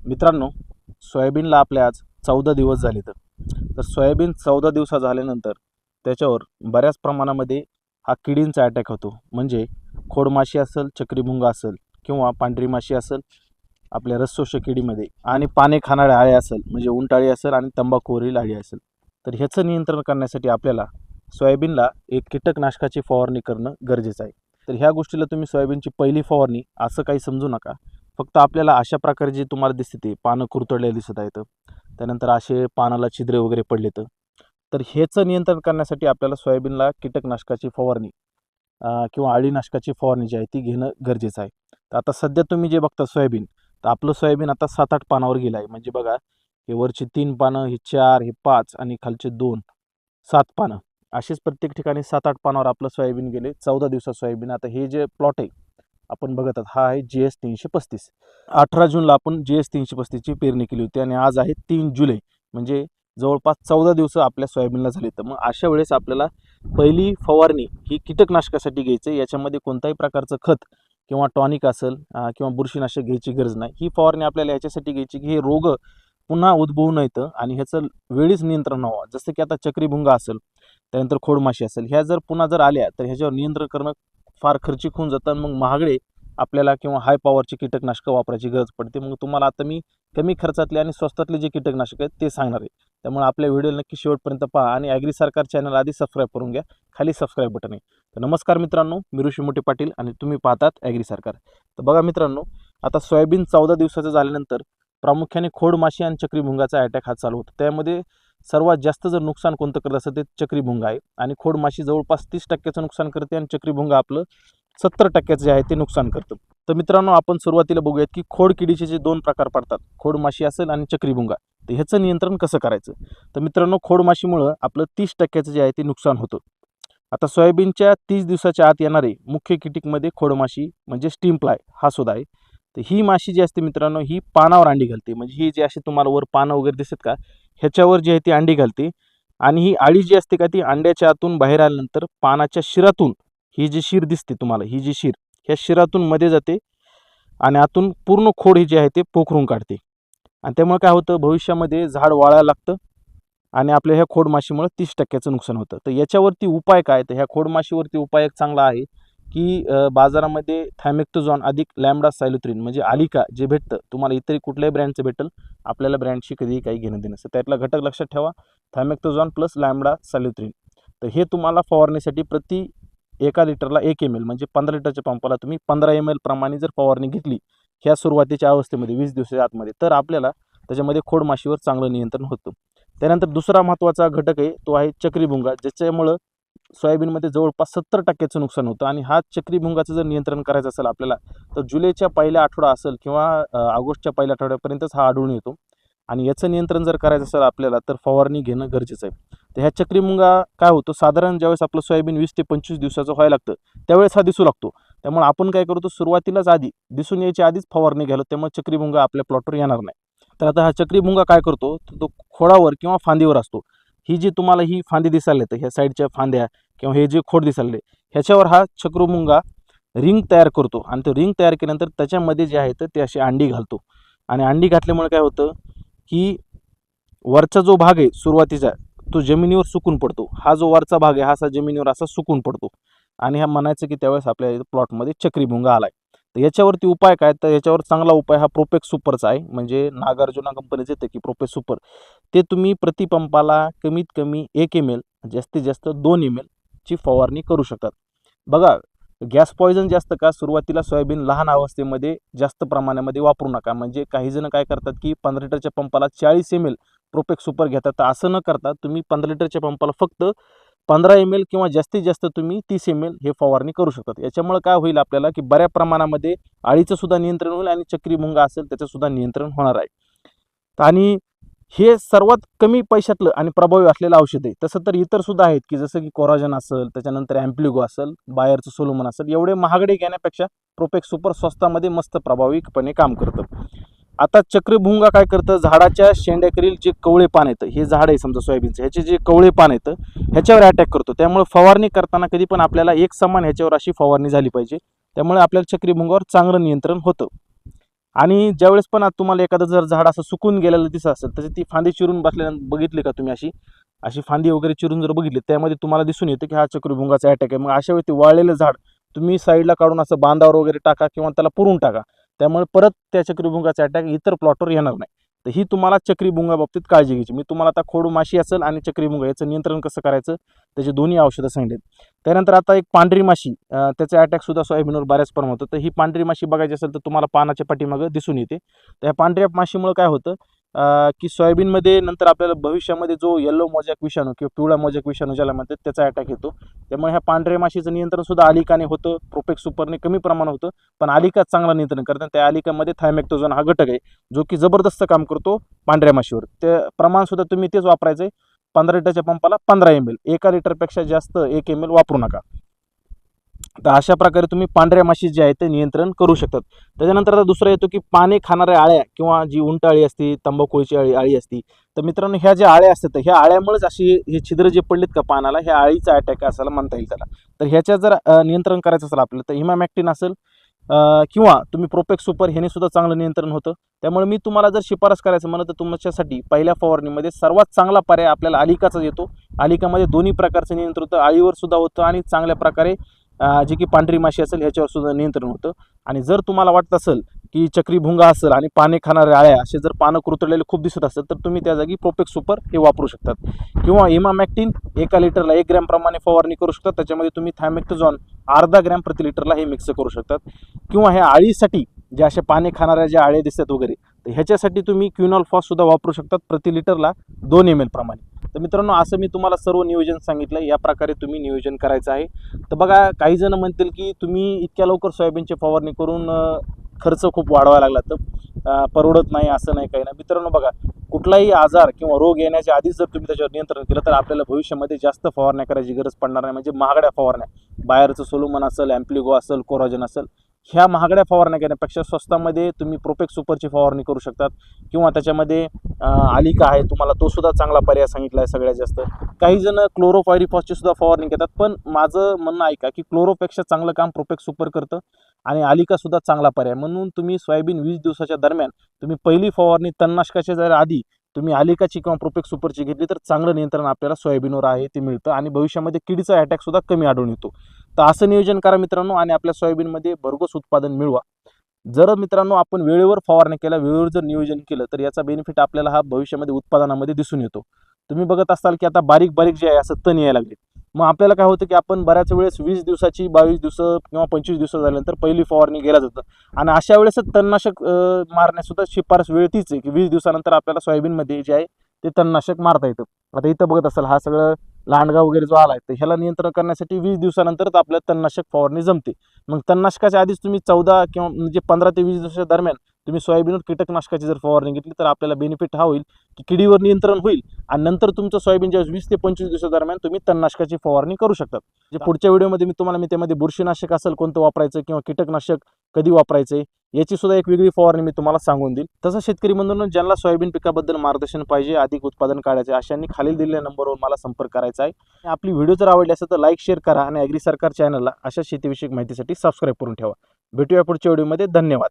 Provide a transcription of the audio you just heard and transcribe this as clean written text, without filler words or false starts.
मित्रांनो, सोयाबीनला आपल्या आज 14 दिवस झाले. तर सोयाबीन 14 दिवस झाल्यानंतर त्याच्यावर बऱ्याच प्रमाणामध्ये हा किडींचा अटॅक होतो. म्हणजे खोडमाशी असेल, चक्रीभुंगा असेल किंवा पांढरी माशी असेल आपल्या रसशोषक किडीमध्ये, आणि पाने खाणाऱ्या अळ्या असेल म्हणजे उंटाळी असेल आणि तंबाखूवरील अळी असेल. तर ह्याचं नियंत्रण करण्यासाठी आपल्याला सोयाबीनला एक कीटकनाशकाची फवारणी करणं गरजेचं आहे. तर ह्या गोष्टीला तुम्ही सोयाबीनची पहिली फवारणी असं काही समजू नका. फक्त आपल्याला अशा प्रकारे जे तुम्हाला दिसते ते पानं कुरतडलेली दिसत आहेत, त्यानंतर असे पानाला छिद्रे वगैरे पडलेत, तर ह्याचं नियंत्रण करण्यासाठी आपल्याला सोयाबीनला कीटकनाशकाची फवारणी किंवा अळीनाशकाची फवारणी जी आहे ती घेणं गरजेचं आहे. तर आता सध्या तुम्ही जे बघता सोयाबीन, तर आपलं सोयाबीन आता 7-8 पानावर गेलं आहे. म्हणजे बघा, हे वरची 3 पानं, हे 4, हे 5 आणि खालचे 2, 7 पानं, असेच प्रत्येक ठिकाणी 7-8 पानावर आपलं सोयाबीन गेले. 14 दिवसात सोयाबीन. आता हे जे प्लॉट आहे आपण बघत आहात, हा आहे GS 335. 18 जूनला आपण GS 335ची पेरणी केली होती आणि आज आहे 3 जुलै. म्हणजे जवळपास 14 दिवस आपल्या सोयाबीनला झाले. तर मग अशा वेळेस आपल्याला पहिली फवारणी ही कीटकनाशकासाठी घ्यायची. याच्यामध्ये कोणत्याही प्रकारचं खत किंवा टॉनिक असेल किंवा बुरशीनाशक घ्यायची गरज नाही. ही फवारणी आपल्याला याच्यासाठी घ्यायची की हे रोग पुन्हा उद्भवू नयेत आणि ह्याचं वेळीच नियंत्रण व्हावं. जसं की आता चक्रीभुंगा असेल, त्यानंतर खोडमाशी असेल, ह्या जर पुन्हा आल्या तर ह्याच्यावर नियंत्रण करणं फार खर्चिक होऊन जातं. मग महागडे आपल्याला किंवा हाय पॉवरची कीटकनाशकं वापरायची गरज पडते. मग तुम्हाला आता मी कमी खर्चातले आणि स्वस्तातले जे कीटकनाशक आहेत ते सांगणार आहे. त्यामुळे आपल्या व्हिडिओ नक्की शेवटपर्यंत पहा आणि ॲग्री सरकार चॅनल आधी सबस्क्राईब करून घ्या. खाली सबस्क्राईब बटन आहे. तर नमस्कार मित्रांनो, मी ऋषी मोठे पाटील आणि तुम्ही पाहतात ॲग्री सरकार. तर बघा मित्रांनो, आता सोयाबीन 14 दिवसाचं झाल्यानंतर प्रामुख्याने खोडमाशी आणि चक्रीभुंगाचा अटॅक हा चालू होतो. त्यामध्ये सर्वात जास्त जर नुकसान कोणतं करत असेल ते चक्रीभुंगा आहे. आणि खोडमाशी जवळपास 30% नुकसान करते आणि चक्रीभुंगा आपलं 70% जे आहे ते नुकसान करतं. तर मित्रांनो, आपण सुरुवातीला बघूयात की खोडकिडीचे जे 2 प्रकार पडतात, खोडमाशी असेल आणि चक्रीभुंगा. तर ह्याचं नियंत्रण कसं करायचं? तर मित्रांनो, खोडमाशीमुळं आपलं 30% जे आहे ते नुकसान होतं. आता सोयाबीनच्या 30 दिवसाच्या आत येणारे मुख्य कीटकमध्ये खोडमाशी म्हणजे स्टीम फ्लाय हा सुद्धा आहे. तर ही माशी जी असते मित्रांनो, ही पानावर अंडी घालते. म्हणजे ही जी अशी तुम्हाला वर पानं वगैरे दिसत का, ह्याच्यावर जी आहे ती अंडी घालते. आणि ही अळी जी असते का, ती अंड्याच्या आतून बाहेर आल्यानंतर पानाच्या शिरातून, ही जी शिर दिसते तुम्हाला, ही जी शिर, ह्या शिरातून मध्ये जाते आणि आतून पूर्ण खोड ही जी आहे ते पोखरून काढते. आणि त्यामुळे काय होतं, भविष्यामध्ये झाड वाळायला लागतं आणि आपल्या ह्या खोडमाशीमुळे 30%चं नुकसान होतं. तर याच्यावरती उपाय काय? तर ह्या खोडमाशीवरती उपाय एक चांगला आहे की बाजारामध्ये थायमेक्टोझॉन अधिक लॅम्बडा सायलोथ्रिन म्हणजे आलिका जे भेटतं तुम्हाला, इतरही कुठल्याही ब्रँडचं भेटेल, आपल्याला ब्रँडशी कधीही काही घेणं देणं नसतं. त्यातला घटक लक्षात ठेवा, थायमेक्टोझॉन प्लस लॅम्बडा सायलोथ्रिन. तर हे तुम्हाला फवारणीसाठी प्रति 1 लिटरला 1 ml म्हणजे 15 लिटरच्या पंपाला तुम्ही 15 ml प्रमाणे जर फवारणी घेतली ह्या सुरुवातीच्या अवस्थेमध्ये 20 दिवसाच्या आतमध्ये, तर आपल्याला त्याच्यामध्ये खोडमाशीवर चांगलं नियंत्रण होतं. त्यानंतर दुसरा महत्त्वाचा घटक आहे तो आहे चक्रीभुंगा, ज्याच्यामुळं सोयाबीनमध्ये जवळपास 70%चं नुकसान होतं. आणि हा चक्रीभुंगाचं जर नियंत्रण करायचं असेल आपल्याला, तर जुलैच्या पहिला आठवडा असेल किंवा ऑगस्टच्या पहिल्या आठवड्यापर्यंतच हा आढळून येतो. आणि याचं नियंत्रण जर करायचं असेल आपल्याला, तर फवारणी घेणं गरजेचं आहे. तर ह्या चक्रीभुंगा काय होतं, साधारण ज्यावेळेस आपलं सोयाबीन 20 ते 25 दिवसाचं व्हायला लागतं त्यावेळेस हा दिसू लागतो. त्यामुळे आपण काय करतो, सुरुवातीलाच आधी दिसून यायच्या आधीच फवारणी घ्यायला, त्यामुळे चक्रीभुंगा आपल्या प्लॉटवर येणार नाही. तर आता हा चक्रीभुंगा काय करतो, तो खोडावर किंवा फांदीवर असतो. ही जी तुम्हाला ही फांदी दिसायला येतं, ह्या साईडच्या फांद्या किंवा हे जे खोड दिसायले, ह्याच्यावर हा चक्रीभुंगा रिंग तयार करतो. आणि तो रिंग तयार केल्यानंतर त्याच्यामध्ये जे आहे तर ते अशी अंडी घालतो. आणि अंडी घातल्यामुळे काय होतं की वरचा जो भाग आहे सुरुवातीचा, तो जमिनीवर सुकून पडतो. हा जो वरचा भाग आहे हा असा जमिनीवर असा सुकून पडतो. आणि हा म्हणायचं की त्यावेळेस आपल्या प्लॉटमध्ये चक्रीभुंगा आलाय. तर याच्यावरती उपाय काय? तर याच्यावर चांगला उपाय हा प्रोपेक्स सुपरचा आहे. म्हणजे नागार्जुना कंपनीचं येतं की प्रोपेक्स सुपर. ते तुम्ही प्रति पंपाला कमीत कमी 1 ml, जास्तीत जास्त 2 ml ची फवारणी करू शकतात. बघा, गॅस पॉयझन जास्त का, सुरुवातीला सोयाबीन लहान अवस्थेमध्ये जास्त प्रमाणामध्ये वापरू नका. म्हणजे काही जण काय करतात की 15 लिटरच्या पंपाला 40 ml प्रोपेक्स सुपर घेतात. तर असं न करता तुम्ही 15 लिटरच्या पंपाला फक्त 15 ml किंवा जास्तीत जास्त तुम्ही 30 ml हे फवारणी करू शकतात. याच्यामुळे काय होईल आपल्याला की बऱ्या प्रमाणामध्ये अळीचं सुद्धा नियंत्रण होईल आणि चक्रीभुंगा असेल त्याचं सुद्धा नियंत्रण होणार आहे. आणि हे सर्वात कमी पैशातलं आणि प्रभावी असलेलं औषध आहे. तसं तर इतर सुद्धा आहेत की जसं की कोराजन असेल, त्याच्यानंतर ॲम्प्लिगो असेल, बायरचं सोलोमन असेल, एवढे महागडे घेण्यापेक्षा प्रोपेक्स सुपर स्वस्तामध्ये मस्त प्रभावीपणे काम करतं. आता चक्रीभुंगा काय करतं, झाडाच्या शेंड्याकडील जे कवळे पान येतं, हे झाड आहे समजा सोयाबीनचं, ह्याचे जे कवळे पान येतं ह्याच्यावर अटॅक करतो. त्यामुळे फवारणी करताना कधी पण आपल्याला एक समान ह्याच्यावर अशी फवारणी झाली पाहिजे. त्यामुळे आपल्याला चक्रीभुंगावर चांगलं नियंत्रण होतं. आणि ज्यावेळेस पण आता तुम्हाला एखादं जर झाड असं सुकून गेलेलं दिसत असेल तर ती फांदी चिरून बसल्यानंतर बघितली का तुम्ही अशी अशी फांदी वगैरे चिरून जर बघितली त्यामध्ये तुम्हाला दिसून येतं की हा चक्रीभुंगाचा अटॅक आहे. मग अशा वेळी ते वाळलेलं झाड तुम्ही साईडला काढून असं बांधावर वगैरे टाका किंवा त्याला पुरून टाका. त्यामुळे परत त्या चक्रीभुंगाचा अटॅक इतर प्लॉटवर येणार नाही. तर ही तुम्हाला चक्रीभुंगा बाबतीत काळजी घ्यायची. मी तुम्हाला आता खोड माशी असेल आणि चक्रीभुंगा याचं नियंत्रण कसं करायचं त्याचे दोन्ही औषधं सांगितलेत. त्यानंतर आता एक पांढरी माशी त्याचा अटॅकसुद्धा सोयाबीनवर बऱ्याच प्रमाणात होतं. तर ही पांढरी माशी बघायची असेल तर तुम्हाला पानाच्या पाठीमागं दिसून येते. तर ह्या पांढऱ्या माशीमुळे काय होतं की सोयाबीनमध्ये नंतर आपल्याला भविष्यामध्ये जो येलो मोजॅक विषाणू किंवा पिवळा मोजॅक विषाणू ज्याला म्हणतात त्याचा अटॅक येतो. त्यामुळे ह्या पांढऱ्या माशीचं नियंत्रण सुद्धा आलिकाने होतं. प्रोपेक्स सुपरने कमी प्रमाणात होतं, पण आलिकाच चांगला नियंत्रण करतात. त्या आलिकामध्ये थायमेक्टोझोन हा घटक आहे जो की जबरदस्त काम करतो पांढऱ्या माशीवर. ते प्रमाण सुद्धा तुम्ही तेच वापरायचं आहे. 15 लिटरच्या पंपाला 15 ml, 1 लिटरपेक्षा जास्त 1 ml वापरू नका. तर अशा प्रकारे तुम्ही पांढऱ्या माशी जे आहे ते नियंत्रण करू शकतात. त्याच्यानंतर आता दुसरा येतो की पाने खाणाऱ्या आळ्या किंवा जी उंटअळी असते, तंबाखूची अळी असती. तर मित्रांनो ह्या ज्या आळ्या असतात ह्या आळ्यामुळेच अशी हे छिद्र जे पडलेत का पानाला ह्या अळीचा अटॅक असायला म्हणता येईल त्याला. तर ह्याच्या जर नियंत्रण करायचं असेल आपल्याला तर इमामॅक्टिन असेल किंवा तुम्ही प्रोपेक्स सुपर ह्याने सुद्धा चांगलं नियंत्रण होतं. त्यामुळे मी तुम्हाला जर शिफारस करायचं म्हणलं तर तुमच्यासाठी पहिल्या फवारणीमध्ये सर्वात चांगला पर्याय आपल्याला आलिकाचाच येतो. आलिकामध्ये दोन्ही प्रकारचं नियंत्रण होतं, अळीवर सुद्धा होतं आणि चांगल्या प्रकारे जी की पांढरी माशी असेल ह्याच्यावर सुद्धा नियंत्रण होतं. आणि जर तुम्हाला वाटत असेल की चक्रीभुंगा असेल आणि पाने खाणाऱ्या अळ्या असे जर पानं कुरतडलेले खूप दिसत असेल तर तुम्ही त्या जागी प्रोपेक्स सुपर हे वापरू शकतात किंवा इमामॅक्टिन 1 लिटरला 1 ग्रॅम प्रमाणे फवारणी करू शकतात. त्याच्यामध्ये तुम्ही थायमेक्टोझॉन अर्धा ग्रॅम प्रति लिटरला हे मिक्स करू शकतात. किंवा ह्या अळीसाठी ज्या अशा पाने खाणाऱ्या ज्या अळ्या दिसतात वगैरे तर ह्याच्यासाठी तुम्ही क्विनॉल फॉस सुद्धा वापरू शकतात प्रति लिटरला 2 ml प्रमाणे. तर मित्रांनो असं मी तुम्हाला सर्व नियोजन सांगितलं, या प्रकारे तुम्ही नियोजन करायचं आहे. तर बघा काही जण म्हणतील की तुम्ही इतक्या लवकर सोयाबीनची फवारणी करून खर्च खूप वाढवायला लागला तर परवडत नाही, असं नाही काही नाही. मित्रांनो बघा कुठलाही आजार किंवा रोग येण्याच्या आधीच जर तुम्ही त्याच्यावर नियंत्रण केलं तर आपल्याला भविष्यामध्ये जास्त फवारण्या करायची गरज पडणार नाही. म्हणजे महागड्या फवारण्या बाहेरचं सोलोमन असेल, ॲम्प्लिगो असेल, कोराजन असेल ह्या महागड्या फवारण्या घेण्यापेक्षा स्वस्तामध्ये तुम्ही प्रोपेक्स सुपरची फवारणी करू शकतात किंवा त्याच्यामध्ये आलिका आहे तुम्हाला तो सुद्धा चांगला पर्याय सांगितला आहे सगळ्यात जास्त. काही जण क्लोरोपायरिफॉसची सुद्धा फवारणी घेतात, पण माझं म्हणणं ऐका की क्लोरोपेक्षा चांगलं काम प्रोपेक्स सुपर करतं आणि आलिका सुद्धा चांगला पर्याय. म्हणून तुम्ही सोयाबीन 20 दिवसाच्या दरम्यान तुम्ही पहिली फवारणी तणनाशकाच्या जर आधी तुम्ही आलिकाची किंवा प्रोपेक्स सुपरची घेतली तर चांगलं नियंत्रण आपल्याला सोयाबीनवर आहे ते मिळतं आणि भविष्यामध्ये किडीचा अटॅक सुद्धा कमी आढळून येतो. तर असं नियोजन करा मित्रांनो आणि आपल्या सोयाबीनमध्ये भरघोस उत्पादन मिळवा. जर मित्रांनो आपण वेळेवर फवारणी केल्या, वेळेवर जर नियोजन केलं तर याचा बेनिफिट आपल्याला हा भविष्यामध्ये उत्पादनामध्ये दिसून येतो. तुम्ही बघत असाल की आता बारीक बारीक जे आहे असं तण यायला लागले. मग आपल्याला काय होतं की आपण बऱ्याच वेळेस 20 दिवसाची 22 दिवस किंवा 25 दिवस झाल्यानंतर पहिली फवारणी केल्या जातं आणि अशा वेळेस तणनाशक मारण्यासुद्धा शिफारस वेळ तीच आहे की 20 दिवसानंतर आपल्याला सोयाबीनमध्ये जे आहे ते तणनाशक मारता येतं. आता इथं बघत असाल हा सगळं लांडगा वगैरे जो आला आहे तर ह्याला नियंत्रण करण्यासाठी 20 दिवसानंतरच आपल्याला तणनाशक फवारणी जमते. मग तणनाशकाच्या आधीच तुम्ही 14 किंवा म्हणजे 15 ते 20 दिवसाच्या दरम्यान तुम्ही सोयाबीनवर कीटकनाशकाची जर फवारणी घेतली तर आपल्याला बेनिफिट हा होईल की किडीवर नियंत्रण होईल आणि नंतर तुमचं सोयाबीन ज्या 20 ते 25 दिवसादरम्यान तुम्ही तणनाशकाची फवारणी करू शकतात. जे पुढच्या व्हिडिओमध्ये मी तुम्हाला त्यामध्ये बुरशीनाशक असेल कोणतं वापरायचं किंवा कीटकनाशक कधी वापरायचे याची सुद्धा एक वेगळी फवारणी मी तुम्हाला सांगून देईल. तसं शेतकरी बंधूंनो ज्यांना सोयाबीन पिकाबद्दल मार्गदर्शन पाहिजे, अधिक उत्पादन काढायचे अशांनी खालील दिलेल्या नंबरवर मला संपर्क करायचा आहे. आपली व्हिडिओ जर आवडली असेल तर लाईक शेअर करा आणि ॲग्री सरकार चॅनलला अशा शेतीविषयक माहितीसाठी सबस्क्राईब करून ठेवा. भेटूया पुढच्या व्हिडिओमध्ये. धन्यवाद.